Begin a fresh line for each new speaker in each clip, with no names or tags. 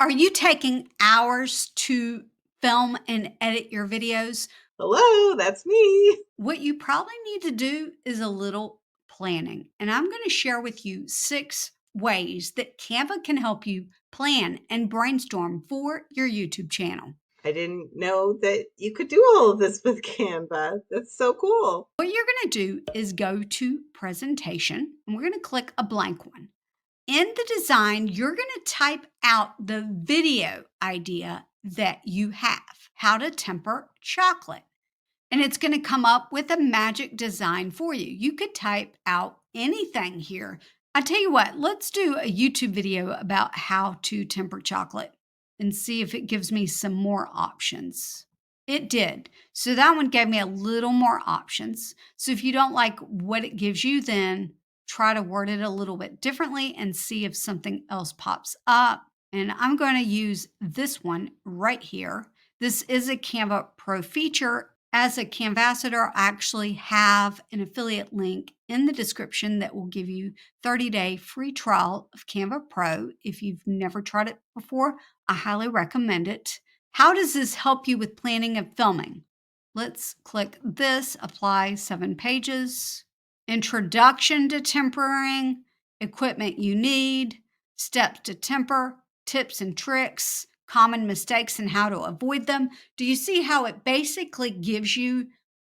Are you taking hours to film and edit your videos?
Hello, that's me.
What you probably need to do is a little planning. And I'm going to share with you 6 ways that Canva can help you plan and brainstorm for your YouTube channel.
I didn't know that you could do all of this with Canva. That's so cool.
What you're going to do is go to presentation and we're going to click a blank one. In the design, you're going to type out the video idea that you have, how to temper chocolate. And it's going to come up with a magic design for you. You could type out anything here. I tell you what, let's do a YouTube video about how to temper chocolate and see if it gives me some more options. It did. So that one gave me a little more options. So if you don't like what it gives you, then try to word it a little bit differently and see if something else pops up. And I'm going to use this one right here. This is a Canva Pro feature. As a Canvassador, I actually have an affiliate link in the description that will give you 30-day free trial of Canva Pro. If you've never tried it before, I highly recommend it. How does this help you with planning and filming? Let's click this, apply 7 pages, introduction to tempering, equipment you need, steps to temper, tips and tricks, common mistakes and how to avoid them. Do you see how it basically gives you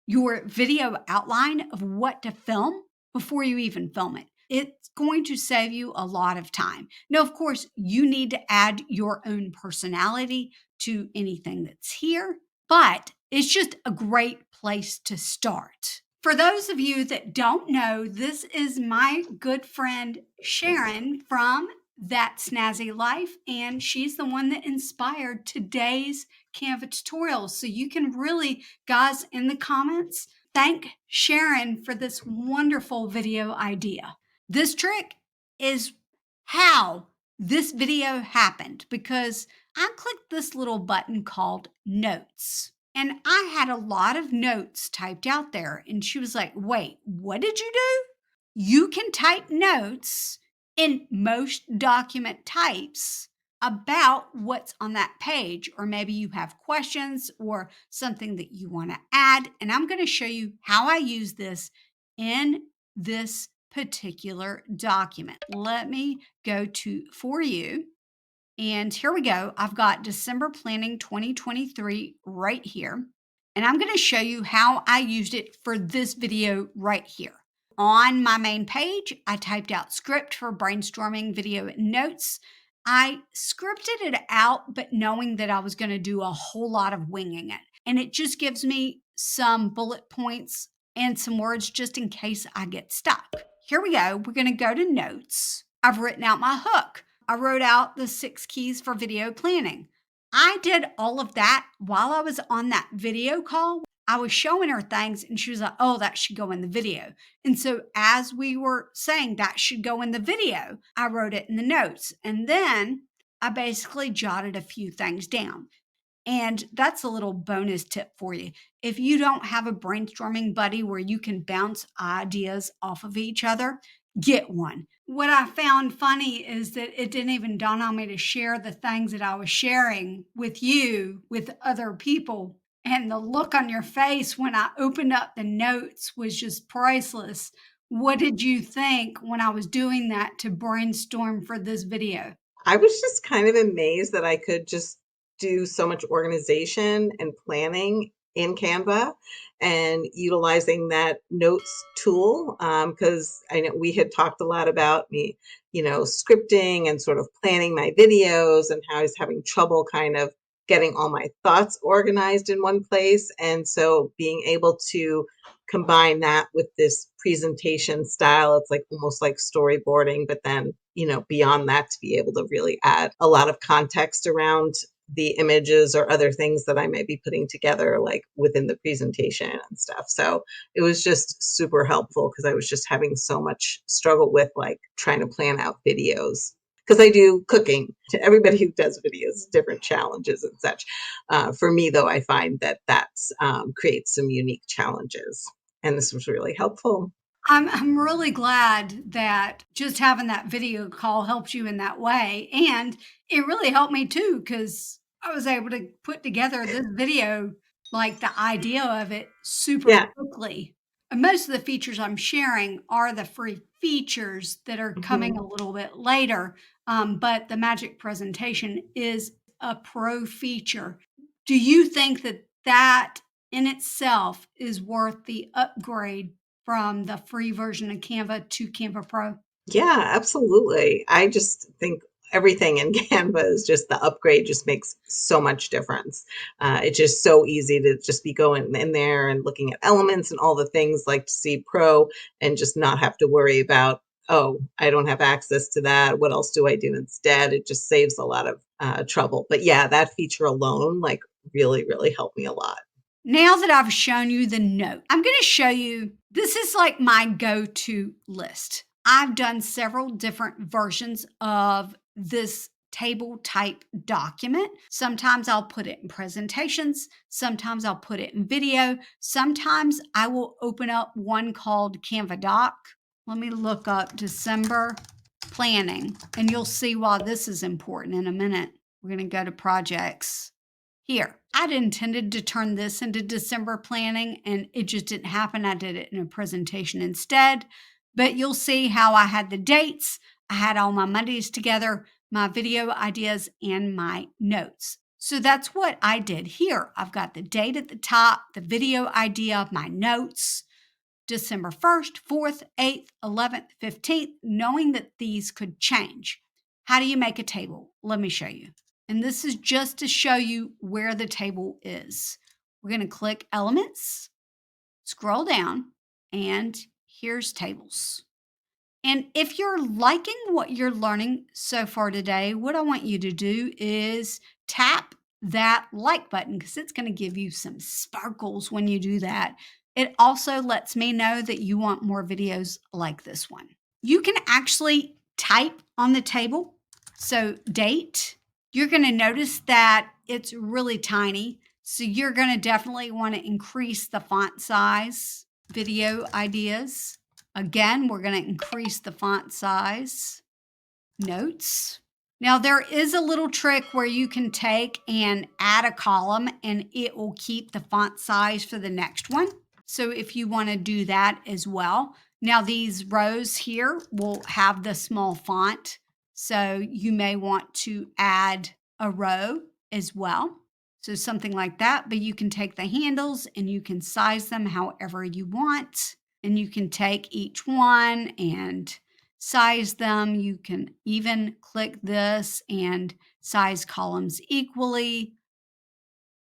your video outline of what to film before you even film it? It's going to save you a lot of time. Now, of course, you need to add your own personality to anything that's here, but it's just a great place to start. For those of you that don't know, this is my good friend Sharon from That Snazzy Life, and she's the one that inspired today's Canva tutorial. So you can really, guys, in the comments, thank Sharon for this wonderful video idea. This trick is how this video happened because I clicked this little button called Notes. And I had a lot of notes typed out there. And she was like, wait, what did you do? You can type notes in most document types about what's on that page, or maybe you have questions or something that you want to add. And I'm going to show you how I use this in this particular document. Let me go to For You. And here we go. I've got December Planning 2023 right here. And I'm going to show you how I used it for this video right here. On my main page, I typed out script for brainstorming video notes. I scripted it out, but knowing that I was going to do a whole lot of winging it. And it just gives me some bullet points and some words just in case I get stuck. Here we go. We're going to go to notes. I've written out my hook. I wrote out the 6 keys for video planning. I did all of that while I was on that video call. I was showing her things and she was like, oh, that should go in the video. And so as we were saying that should go in the video, I wrote it in the notes. And then I basically jotted a few things down. And that's a little bonus tip for you. If you don't have a brainstorming buddy where you can bounce ideas off of each other, get one. What I found funny is that it didn't even dawn on me to share the things that I was sharing with you, with other people. And the look on your face when I opened up the notes was just priceless. What did you think when I was doing that to brainstorm for this video?
I was just kind of amazed that I could just do so much organization and planning in Canva and utilizing that notes tool. Because I know we had talked a lot about me, scripting and sort of planning my videos and how I was having trouble kind of getting all my thoughts organized in one place. And so being able to combine that with this presentation style, it's like almost like storyboarding, but then, beyond that, to be able to really add a lot of context around the images or other things that I might be putting together, like within the presentation and stuff. So it was just super helpful because I was just having so much struggle with like trying to plan out videos. Because I do cooking. To everybody who does videos, different challenges and such. For me, though, I find that creates some unique challenges. And this was really helpful.
I'm really glad that just having that video call helps you in that way, and it really helped me too because I was able to put together this video, like, the idea of it super
Yeah.
quickly. And most of the features I'm sharing are the free features that are coming
Mhm.
a little bit later, but the magic presentation is a pro feature. Do you think that that in itself is worth the upgrade from the free version of Canva to Canva Pro?
Yeah, absolutely. I just think everything in Canva is just the upgrade just makes so much difference. It's just so easy to just be going in there and looking at elements and all the things like to see Pro and just not have to worry about, oh, I don't have access to that. What else do I do instead? It just saves a lot of trouble. But yeah, that feature alone, like, really, really helped me a lot.
Now that I've shown you the note, I'm going to show you this is like my go to list. I've done several different versions of this table type document. Sometimes I'll put it in presentations, sometimes I'll put it in video, sometimes I will open up one called Canva Doc. Let me look up December planning, and you'll see why this is important in a minute. We're going to go to projects. Here, I'd intended to turn this into December planning and it just didn't happen. I did it in a presentation instead. But you'll see how I had the dates, I had all my Mondays together, my video ideas, and my notes. So that's what I did here. I've got the date at the top, the video idea, my notes, December 1st, 4th, 8th, 11th, 15th, knowing that these could change. How do you make a table? Let me show you. And this is just to show you where the table is. We're going to click Elements, scroll down, and here's Tables. And if you're liking what you're learning so far today, what I want you to do is tap that like button because it's going to give you some sparkles when you do that. It also lets me know that you want more videos like this one. You can actually type on the table. So, date, you're going to notice that it's really tiny. So, you're going to definitely want to increase the font size. Video ideas, again, we're going to increase the font size. Notes. Now, there is a little trick where you can take and add a column and it will keep the font size for the next one. So if you want to do that as well. Now, these rows here will have the small font. So you may want to add a row as well. So something like that, but you can take the handles and you can size them however you want. And you can take each one and size them. You can even click this and size columns equally,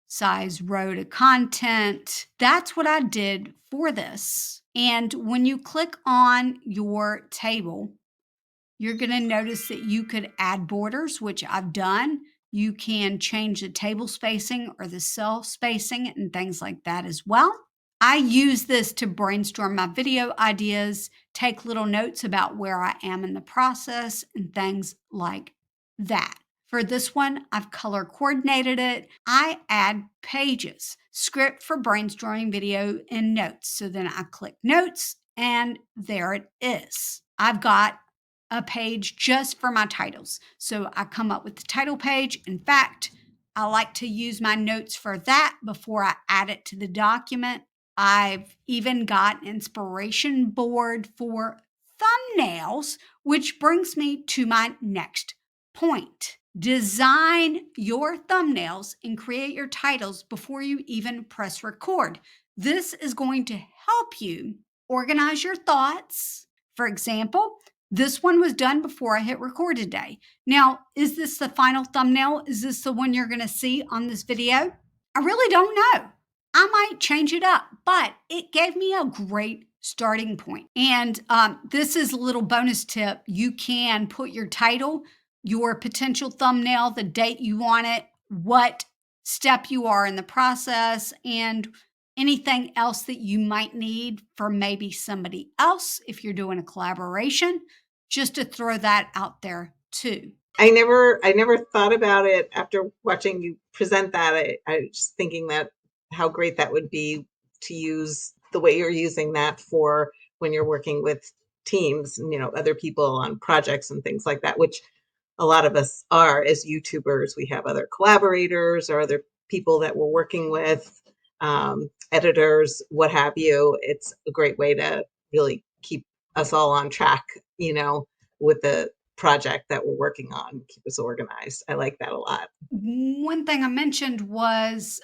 size row to content. That's what I did for this. And when you click on your table, you're going to notice that you could add borders, which I've done. You can change the table spacing or the cell spacing and things like that as well. I use this to brainstorm my video ideas, take little notes about where I am in the process, and things like that. For this one, I've color coordinated it. I add pages, script for brainstorming video, and notes. So then I click notes, and there it is. I've got a page just for my titles. So I come up with the title page. In fact, I like to use my notes for that before I add it to the document. I've even got an inspiration board for thumbnails, which brings me to my next point. Design your thumbnails and create your titles before you even press record. This is going to help you organize your thoughts. For example, this one was done before I hit record today. Now, is this the final thumbnail? Is this the one you're going to see on this video? I really don't know. I might change it up, but it gave me a great starting point. And this is a little bonus tip. You can put your title, your potential thumbnail, the date you want it, what step you are in the process, and anything else that you might need for maybe somebody else if you're doing a collaboration, just to throw that out there too.
I never thought about it after watching you present that. I was just thinking that how great that would be to use the way you're using that for when you're working with teams and, other people on projects and things like that, which a lot of us are as YouTubers. We have other collaborators or other people that we're working with, editors, what have you. It's a great way to really keep us all on track, with the project that we're working on, keep us organized. I like that a lot.
One thing I mentioned was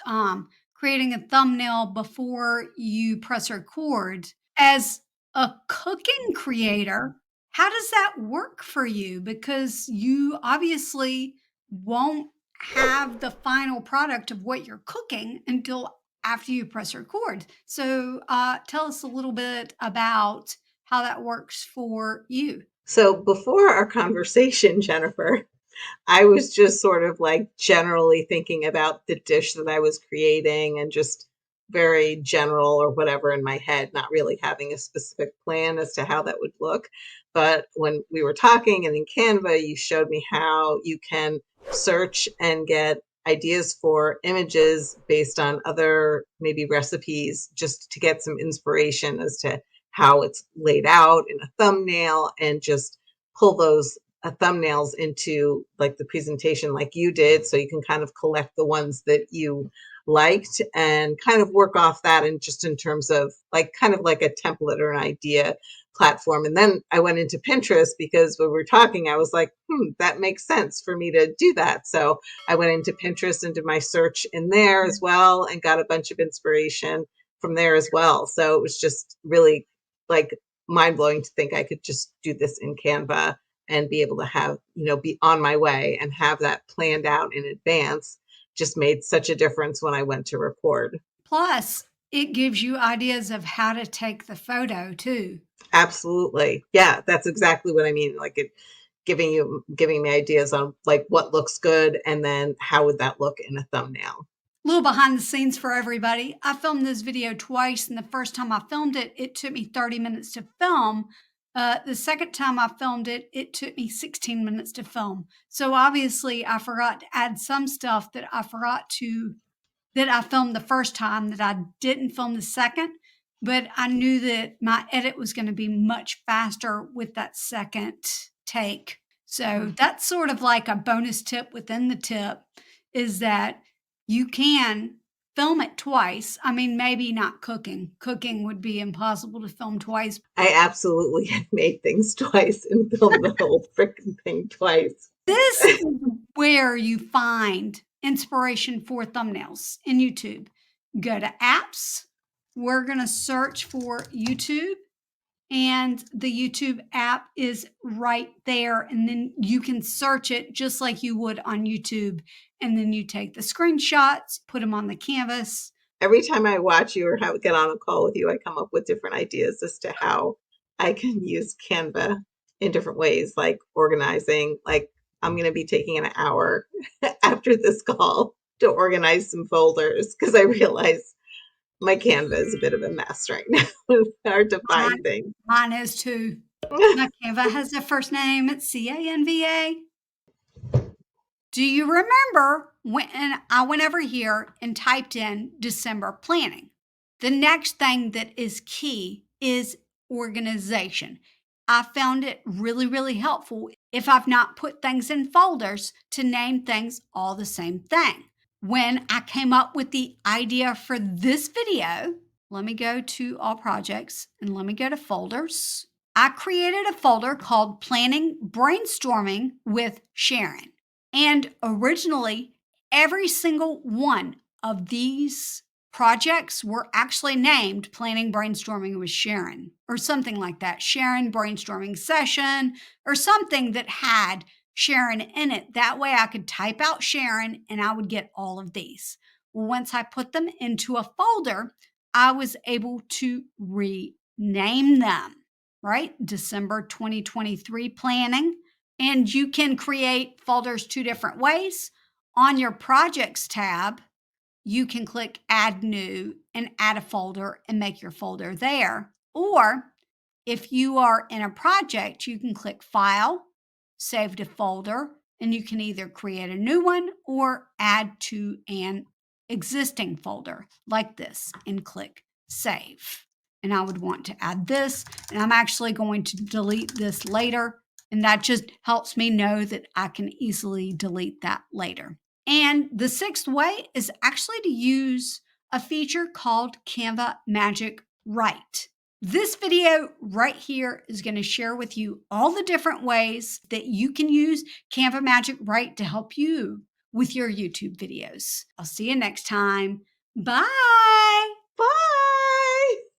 creating a thumbnail before you press record. As a cooking creator, how does that work for you? Because you obviously won't have the final product of what you're cooking until after you press record. So tell us a little bit about how that works for you.
So before our conversation, Jennifer, I was just sort of like generally thinking about the dish that I was creating and just very general or whatever in my head, not really having a specific plan as to how that would look. But when we were talking and in Canva, you showed me how you can search and get ideas for images based on other maybe recipes just to get some inspiration as to how it's laid out in a thumbnail and just pull those thumbnails into like the presentation like you did, so you can kind of collect the ones that you liked and kind of work off that, and just in terms of like kind of like a template or an idea platform. And then I went into Pinterest because when we were talking, I was like, that makes sense for me to do that. So I went into Pinterest and did my search in there as well and got a bunch of inspiration from there as well. So it was just really like mind blowing to think I could just do this in Canva and be able to have, be on my way and have that planned out in advance just made such a difference when I went to record.
Plus, it gives you ideas of how to take the photo too.
Absolutely. Yeah, that's exactly what I mean. Like it giving me ideas on like what looks good and then how would that look in a thumbnail.
Little behind the scenes for everybody. I filmed this video twice, and the first time I filmed it, it took me 30 minutes to film. The second time I filmed it, it took me 16 minutes to film. So obviously, I forgot to add some stuff that I filmed the first time that I didn't film the second, but I knew that my edit was going to be much faster with that second take. So that's sort of like a bonus tip within the tip is that you can film it twice. I mean, maybe not cooking. Cooking would be impossible to film twice.
I absolutely have made things twice and filmed the whole freaking thing twice.
This is where you find inspiration for thumbnails in YouTube. Go to apps. We're going to search for YouTube, and the YouTube app is right there. And then you can search it just like you would on YouTube. And then you take the screenshots, put them on the canvas.
Every time I watch you or get on a call with you, I come up with different ideas as to how I can use Canva in different ways, like organizing. Like I'm going to be taking an hour after this call to organize some folders because I realize my Canva is a bit of a mess right now. It's hard to find
Mine,
things.
mine is too. My Canva has a first name. It's Canva. Do you remember when I went over here and typed in December planning? The next thing that is key is organization. I found it really, really helpful if I've not put things in folders to name things all the same thing. When I came up with the idea for this video, let me go to all projects and let me go to folders. I created a folder called Planning Brainstorming with Sharon. And originally, every single one of these projects were actually named Planning Brainstorming with Sharon or something like that. Sharon Brainstorming Session or something that had Sharon in it. That way I could type out Sharon and I would get all of these. Once I put them into a folder, I was able to rename them, right? December 2023 planning. And you can create folders two different ways. On your projects tab, you can click add new and add a folder and make your folder there. Or if you are in a project, you can click file, save to folder, and you can either create a new one or add to an existing folder like this and click save. and I would want to add this, and I'm actually going to delete this later. And that just helps me know that I can easily delete that later. And the sixth way is actually to use a feature called Canva Magic Write. This video right here is going to share with you all the different ways that you can use Canva Magic Write to help you with your YouTube videos. I'll see you next time. Bye.